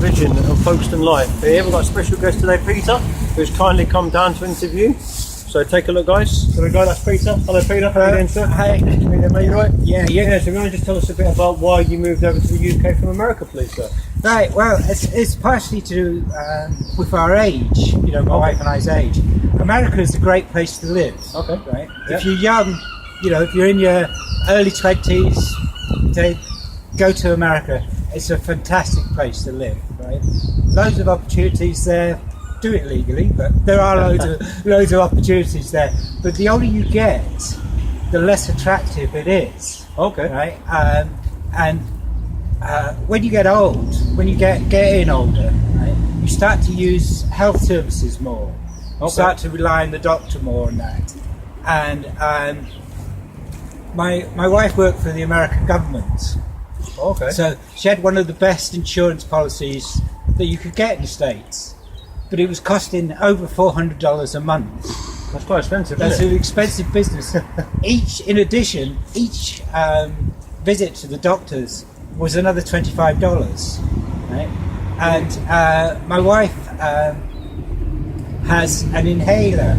Vision of Folkestone Life. Here we've got a special guest today, Peter, who's kindly come down to interview. So take a look, guys. There we go, that's Peter. Hello, Peter. How are you doing, sir? Hi. Mate, you right? Yeah. So you want to just tell us a bit about why you moved over to the UK from America, please, sir? Right, well, it's partially to do with our age, you know, my wife and I's age. America is a great place to live. Okay. Right? Yep. If you're young, you know, if you're in your early 20s, go to America. It's a fantastic place to live, right? Loads of opportunities there. Do it legally, but there are loads of opportunities there. But the older you get, the less attractive it is. Okay. Right? When you get old, when you get in older, right, you start to use health services more. You start to rely on the doctor more and that. And my wife worked for the American government. Okay. So she had one of the best insurance policies that you could get in the States. But it was costing over $400 a month. That's quite expensive, That's isn't it? an expensive business. Each visit to the doctors was another $25, right? And my wife has an inhaler,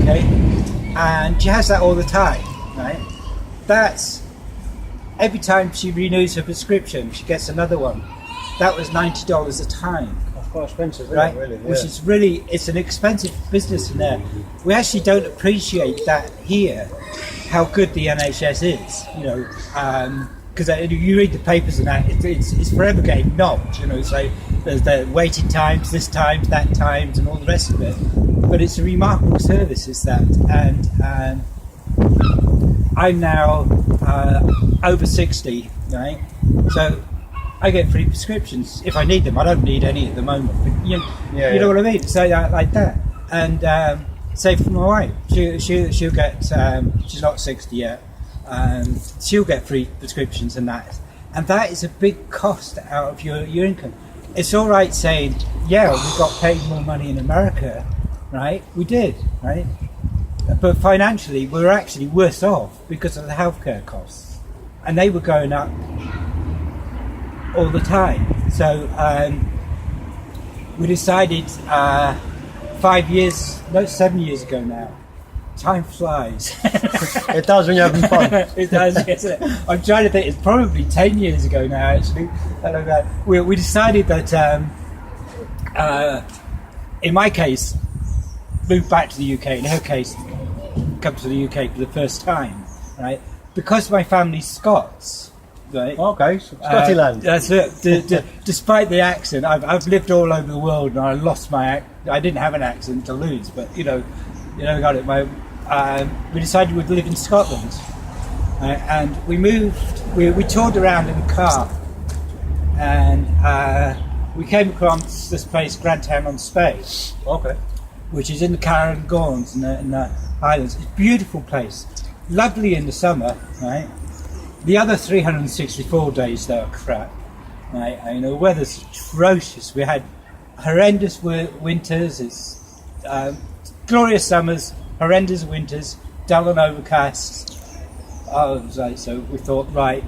okay? And she has that all the time, right? That's every time she renews her prescription, she gets another one. That was $90 a time. That's quite expensive, Right, isn't it, really? which is really, it's an expensive business in there. We actually don't appreciate that here, how good the NHS is, you know, because you read the papers and that, it's forever getting knocked, you know, so there's the waiting times, this times, that times, and all the rest of it. But it's a remarkable service, is that, and I'm now over 60, right, so I get free prescriptions if I need them. I don't need any at the moment, but you know what I mean. So like that, and same for my wife. She'll get. She's not 60 yet. She'll get free prescriptions and that is a big cost out of your income. It's all right saying, yeah, we got paid more money in America, right? We did, right? But financially, we were actually worse off because of the healthcare costs, and they were going up all the time. So we decided 7 years ago now. Time flies. It does when you're having fun. It does, yes. I'm trying to think, it's probably 10 years ago now, actually. I don't know. We decided that, in my case, move back to the UK. In her case, come to the UK for the first time, right? Because my family's Scots. Right. Okay, Scotland. That's it. Despite the accent, I've lived all over the world, and I lost my I didn't have an accent to lose, but you know, got it. We decided we'd live in Scotland, and we moved. We toured around in the car, and we came across this place, Grantown-on-Spey. Okay. Which is in the Cairngorms in the Highlands. It's a beautiful place, lovely in the summer, right? The other 364 days, though, are crap. Right? You know, weather's atrocious. We had horrendous winters. It's glorious summers, horrendous winters, dull and overcast. So we thought, right,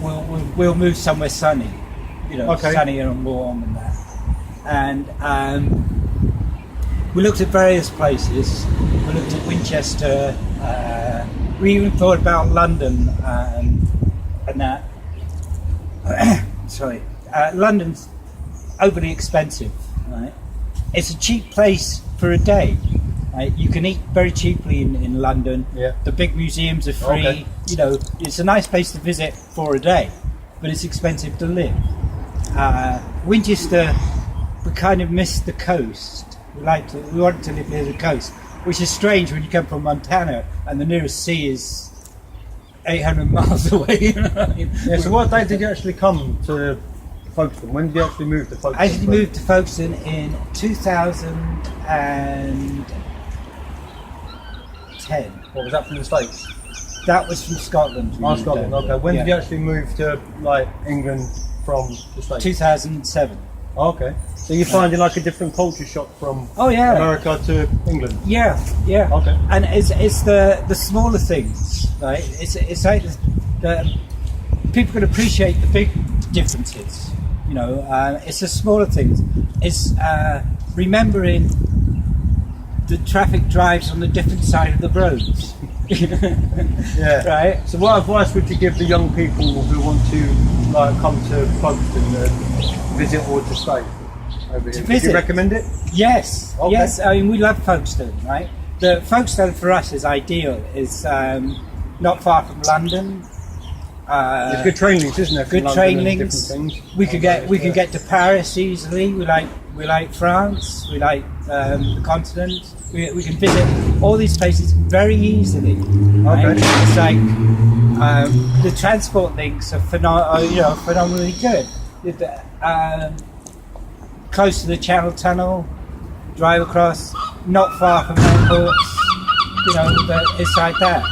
we'll move somewhere sunny, you know, sunny and warm and that. And we looked at various places. We looked at Winchester. We even thought about London and that. Sorry, London's overly expensive. Right? It's a cheap place for a day. Right? You can eat very cheaply in London. Yeah. The big museums are free. Okay. You know, it's a nice place to visit for a day, but it's expensive to live. Winchester, we kind of missed the coast. We wanted to live near the coast, which is strange when you come from Montana and the nearest sea is 800 miles away. You know what I mean? Yeah, so what date did you actually come to Folkestone? When did you actually move to Folkestone? I actually moved to Folkestone in 2010. What was that, from the States? That was from Scotland. Scotland, okay. When did you actually move to like England from the States? 2007. Okay. So you're finding like a different culture shock from America to England? Yeah. Okay. And it's the smaller things, right? It's like the people can appreciate the big differences. You know, it's the smaller things. It's remembering the traffic drives on the different side of the roads. Yeah. Right. So what advice would you give the young people who want to like come to Folkestone and visit or to stay over here? Would you recommend it? Yes. Okay. Yes. I mean, we love Folkestone, right? The Folkestone for us is ideal. It's not far from London. There's good train links, isn't there? Good train links. We could get to Paris easily. We like France. We like the continent. We can visit all these places very easily. Right? Okay. It's like the transport links are phenomenally good. Close to the Channel Tunnel, drive across, not far from airports. You know, but it's like that.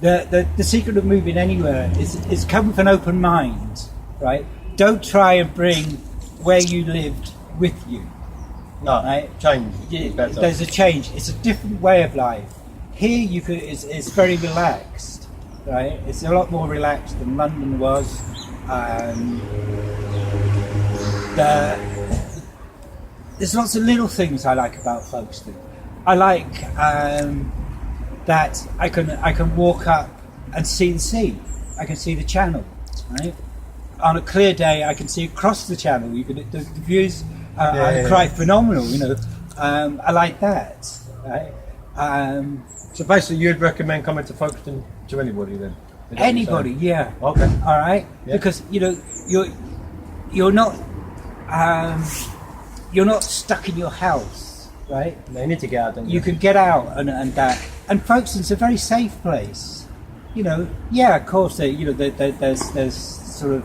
The secret of moving anywhere is come with an open mind, right? Don't try and bring where you lived with you. No, right? Change. There's a change. It's a different way of life. Here it's very relaxed, right? It's a lot more relaxed than London was. There's lots of little things I like about Folkestone. I like that I can walk up and see the sea. I can see the channel, right? On a clear day, I can see across the channel. The views are quite phenomenal, you know. I like that, right? So basically, you'd recommend coming to Folkestone to anybody then? Anybody, yeah. Okay. All right, yeah. Because you know you're not stuck in your house, right? They need to get out. Don't you can get out and that. And Folkestone's a very safe place. You know, yeah, of course, there's sort of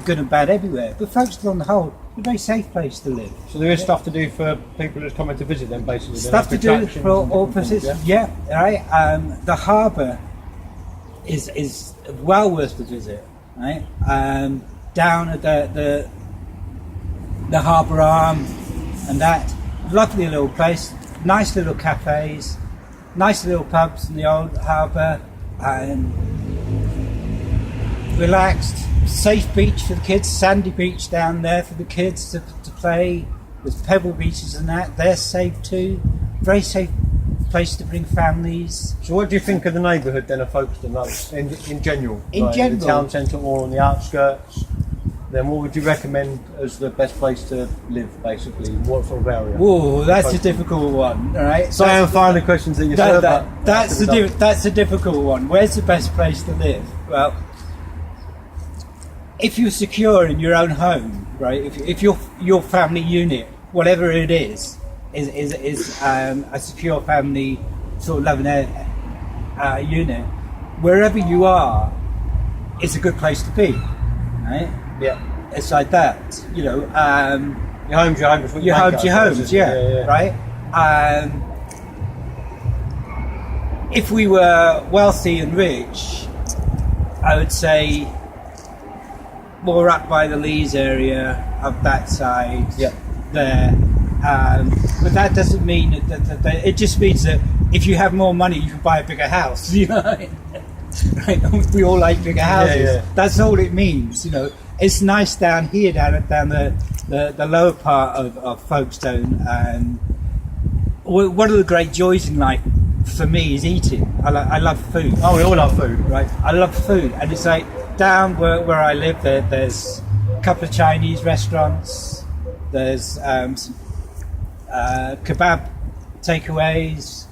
good and bad everywhere, but Folkestone on the whole, a very safe place to live. So there is stuff to do for people who's coming to visit them, basically. Stuff to do for all purposes. Yeah, right. The harbour is well worth the visit, right? Down at the harbour arm and that lovely little place, nice little cafes, nice little pubs in the old harbour, relaxed, safe beach for the kids, sandy beach down there for the kids to play. There's pebble beaches and that, they're safe too. Very safe place to bring families. So what do you think of the neighbourhood then of Folkestone, like, in general? In general? The town centre or on the outskirts? Then what would you recommend as the best place to live, basically? What sort of area? Whoa, that's a difficult one, all right? So I am finding the questions that you said. That's a difficult one. Where's the best place to live? Well, if you're secure in your own home, right? If your family unit, whatever it is a secure family sort of loving unit, wherever you are, it's a good place to be, right? Yeah, it's like that, you know. Your home's your home. Your home's yeah, right. If we were wealthy and rich, I would say more up by the Lees area, up that side, there. But that doesn't mean that it just means that if you have more money, you can buy a bigger house. You know, right? We all like bigger houses. Yeah. That's all it means. You know, it's nice down here, down the lower part of Folkestone. And one of the great joys in life for me is eating. I love food. Oh, we all love food, right? I love food, and it's like down where I live. There's a couple of Chinese restaurants. There's some kebab takeaways.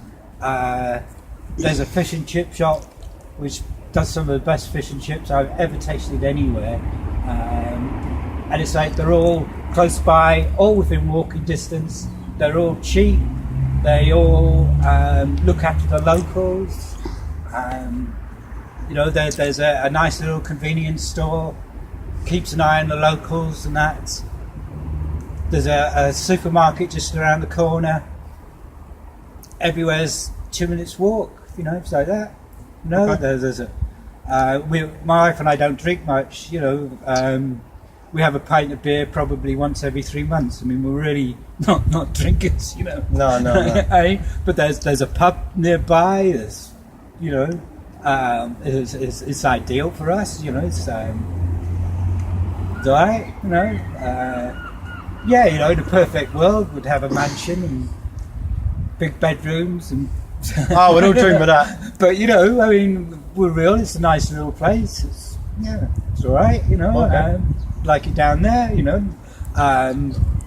There's a fish and chip shop which does some of the best fish and chips I've ever tasted anywhere. And it's like they're all close by, all within walking distance. They're all cheap. They all look after the locals. You know, there's a nice little convenience store, keeps an eye on the locals and that. There's a supermarket just around the corner. Everywhere's 2 minutes walk, you know, it's like that. No, okay. There's a. My wife and I don't drink much, you know. We have a pint of beer probably once every 3 months. I mean, we're really not drinkers, you know. No. But there's a pub nearby. There's, you know, it's ideal for us, you know. It's It's alright, you know. Yeah, you know, in a perfect world, would have a mansion and big bedrooms and. Oh, we'd all dream of that. But you know, I mean, we're real. It's a nice little place. It's all right. You know, Okay. like it down there. You know,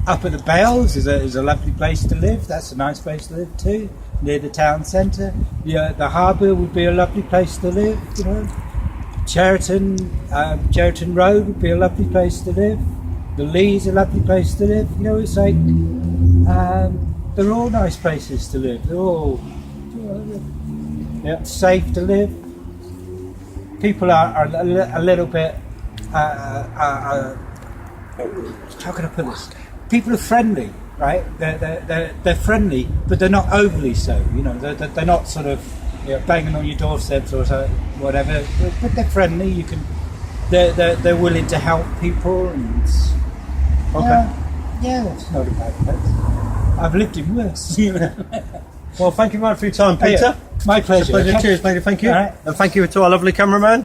up at the Bales is a lovely place to live. That's a nice place to live too, near the town centre. Yeah, the harbour would be a lovely place to live. You know, Cheriton Road would be a lovely place to live. The Lee's a lovely place to live. You know, it's like they're all nice places to live. They're all safe to live. People are a little bit. How can I put this? People are friendly, right? They're friendly, but they're not overly so. You know, they're not sort of banging on your doorsteps or so, whatever. But they're friendly. You can. They're willing to help people and. Okay. Yeah, it's not a bad place. I've lived in worse. Well, thank you very much for your time, Peter. My pleasure. Cheers, mate. Thank you. All right. And thank you to our lovely cameraman.